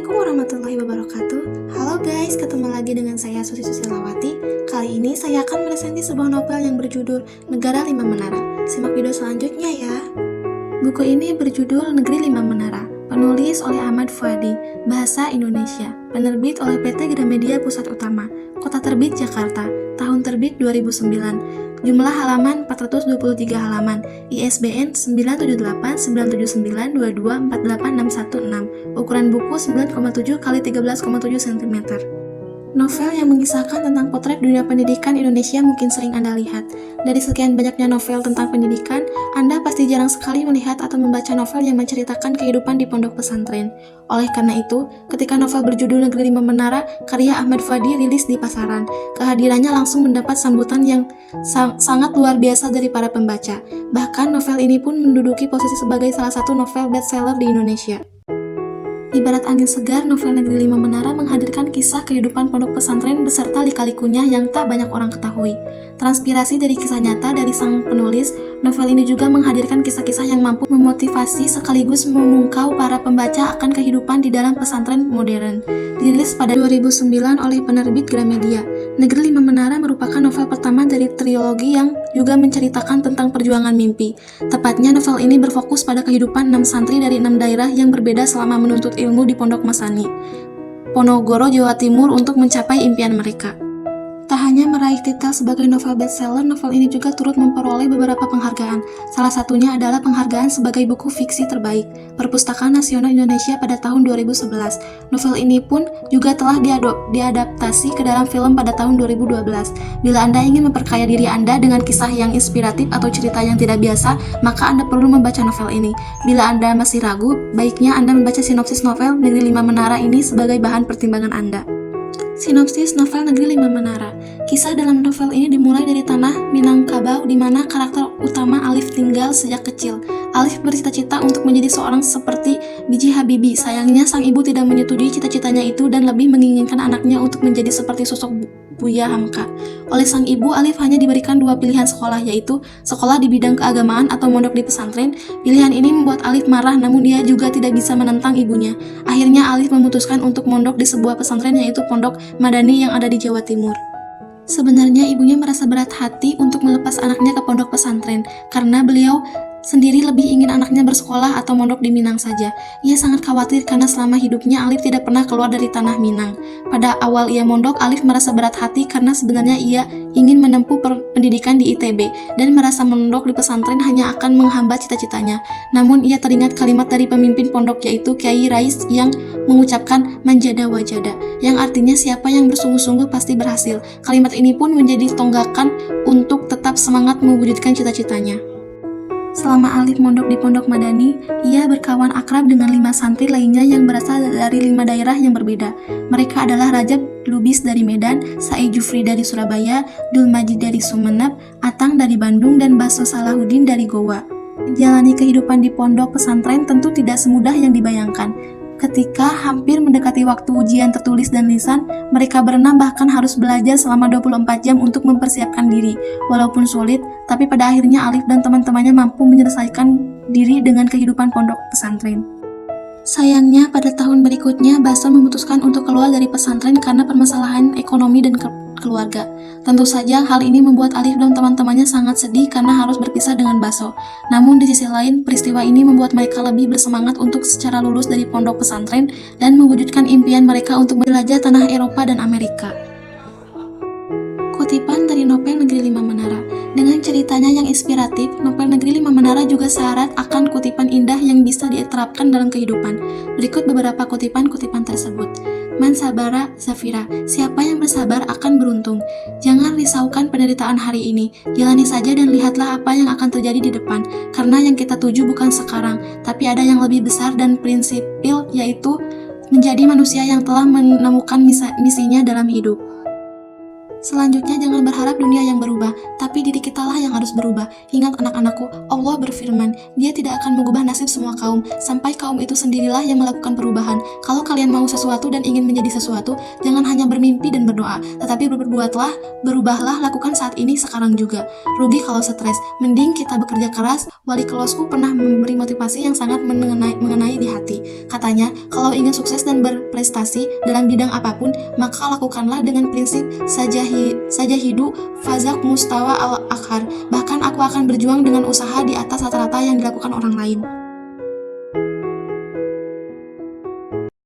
Assalamualaikum warahmatullahi wabarakatuh. Halo guys, ketemu lagi dengan saya Susi Susilawati. Kali ini saya akan mereseni sebuah novel yang berjudul Negara Lima Menara. Simak video selanjutnya ya. Buku ini berjudul Negeri Lima Menara. Penulis oleh Ahmad Fuadi. Bahasa Indonesia. Penerbit oleh PT Gramedia Pusat Utama. Kota terbit Jakarta. Tahun terbit 2009. Jumlah halaman 423 halaman. ISBN 978-979-22-48616. Ukuran buku 9,7 x 13,7 cm. Novel yang mengisahkan tentang potret dunia pendidikan Indonesia mungkin sering Anda lihat. Dari sekian banyaknya novel tentang pendidikan, Anda pasti jarang sekali melihat atau membaca novel yang menceritakan kehidupan di pondok pesantren. Oleh karena itu, ketika novel berjudul Negeri Lima Menara, karya Ahmad Fuadi rilis di pasaran, kehadirannya langsung mendapat sambutan yang sangat luar biasa dari para pembaca. Bahkan novel ini pun menduduki posisi sebagai salah satu novel bestseller di Indonesia. Ibarat angin segar, novel Negeri Lima Menara menghadirkan kisah kehidupan pondok pesantren beserta lika-likunya yang tak banyak orang ketahui. Transpirasi dari kisah nyata dari sang penulis, novel ini juga menghadirkan kisah-kisah yang mampu memotivasi sekaligus memungkau para pembaca akan kehidupan di dalam pesantren modern. Dirilis pada 2009 oleh penerbit Gramedia. Negeri Lima Menara merupakan novel pertama dari trilogi yang juga menceritakan tentang perjuangan mimpi. Tepatnya novel ini berfokus pada kehidupan 6 santri dari 6 daerah yang berbeda selama menuntut ilmu di Pondok Masani, Ponorogo, Jawa Timur untuk mencapai impian mereka. Tak hanya meraih titel sebagai novel bestseller, novel ini juga turut memperoleh beberapa penghargaan. Salah satunya adalah penghargaan sebagai buku fiksi terbaik Perpustakaan Nasional Indonesia pada tahun 2011. Novel ini pun juga telah diadaptasi ke dalam film pada tahun 2012. Bila Anda ingin memperkaya diri Anda dengan kisah yang inspiratif atau cerita yang tidak biasa, maka Anda perlu membaca novel ini. Bila Anda masih ragu, baiknya Anda membaca sinopsis novel Negeri Lima Menara ini sebagai bahan pertimbangan Anda. Sinopsis novel Negeri Lima Menara. Kisah dalam novel ini dimulai dari tanah Minangkabau di mana karakter utama Alif tinggal sejak kecil. Alif bercita-cita untuk menjadi seorang seperti B.J. Habibie. Sayangnya sang ibu tidak menyetujui cita-citanya itu dan lebih menginginkan anaknya untuk menjadi seperti sosok Buya Hamka. Oleh sang ibu, Alif hanya diberikan 2 pilihan sekolah, yaitu sekolah di bidang keagamaan atau mondok di pesantren. Pilihan ini membuat Alif marah, namun dia juga tidak bisa menentang ibunya. Akhirnya Alif memutuskan untuk mondok di sebuah pesantren, yaitu Pondok Madani yang ada di Jawa Timur. Sebenarnya ibunya merasa berat hati untuk melepas anaknya ke pondok pesantren, karena beliau sendiri lebih ingin anaknya bersekolah atau mondok di Minang saja. Ia sangat khawatir karena selama hidupnya Alif tidak pernah keluar dari tanah Minang. Pada awal ia mondok, Alif merasa berat hati karena sebenarnya ia ingin menempuh pendidikan di ITB dan merasa mondok di pesantren hanya akan menghambat cita-citanya. Namun ia teringat kalimat dari pemimpin pondok, yaitu Kyai Rais, yang mengucapkan manjada wajada, yang artinya siapa yang bersungguh-sungguh pasti berhasil. Kalimat ini pun menjadi tonggakan untuk tetap semangat mewujudkan cita-citanya. Selama Alif mondok di Pondok Madani, ia berkawan akrab dengan 5 santri lainnya yang berasal dari 5 daerah yang berbeda. Mereka adalah Rajab Lubis dari Medan, Sa'i Jufri dari Surabaya, Dul Majid dari Sumeneb, Atang dari Bandung, dan Baso Salahuddin dari Goa. Menjalani kehidupan di pondok pesantren tentu tidak semudah yang dibayangkan. Ketika hampir mendekati waktu ujian tertulis dan lisan, mereka berenam bahkan harus belajar selama 24 jam untuk mempersiapkan diri. Walaupun sulit, tapi pada akhirnya Alif dan teman-temannya mampu menyelesaikan diri dengan kehidupan pondok pesantren. Sayangnya, pada tahun berikutnya, Baso memutuskan untuk keluar dari pesantren karena permasalahan ekonomi dan keluarga. Tentu saja, hal ini membuat Alif dan teman-temannya sangat sedih karena harus berpisah dengan Baso. Namun di sisi lain, peristiwa ini membuat mereka lebih bersemangat untuk secara lulus dari pondok pesantren dan mewujudkan impian mereka untuk menjelajah tanah Eropa dan Amerika. Kutipan dari novel Negeri Lima Menara. Dengan ceritanya yang inspiratif, novel Negeri Lima Menara juga syarat akan kutipan indah yang bisa diterapkan dalam kehidupan. Berikut beberapa kutipan-kutipan tersebut. Man sabara zafira, siapa yang bersabar akan beruntung. Jangan risaukan penderitaan hari ini, jalani saja dan lihatlah apa yang akan terjadi di depan. Karena yang kita tuju bukan sekarang, tapi ada yang lebih besar dan prinsipil, yaitu menjadi manusia yang telah menemukan misinya dalam hidup. Selanjutnya, jangan berharap dunia yang berubah, tapi diri kitalah yang harus berubah. Ingat anak-anakku, Allah berfirman, Dia tidak akan mengubah nasib semua kaum, sampai kaum itu sendirilah yang melakukan perubahan. Kalau kalian mau sesuatu dan ingin menjadi sesuatu, jangan hanya bermimpi dan berdoa, tetapi berbuatlah, berubahlah, lakukan saat ini, sekarang juga. Rugi kalau stres, mending kita bekerja keras. Wali kelasku pernah memberi motivasi yang sangat mengenai di hati. Katanya, kalau ingin sukses dan berprestasi dalam bidang apapun, maka lakukanlah dengan prinsip saja hidup fazak mustawa al-akhar. Bahkan aku akan berjuang dengan usaha di atas rata-rata yang dilakukan orang lain.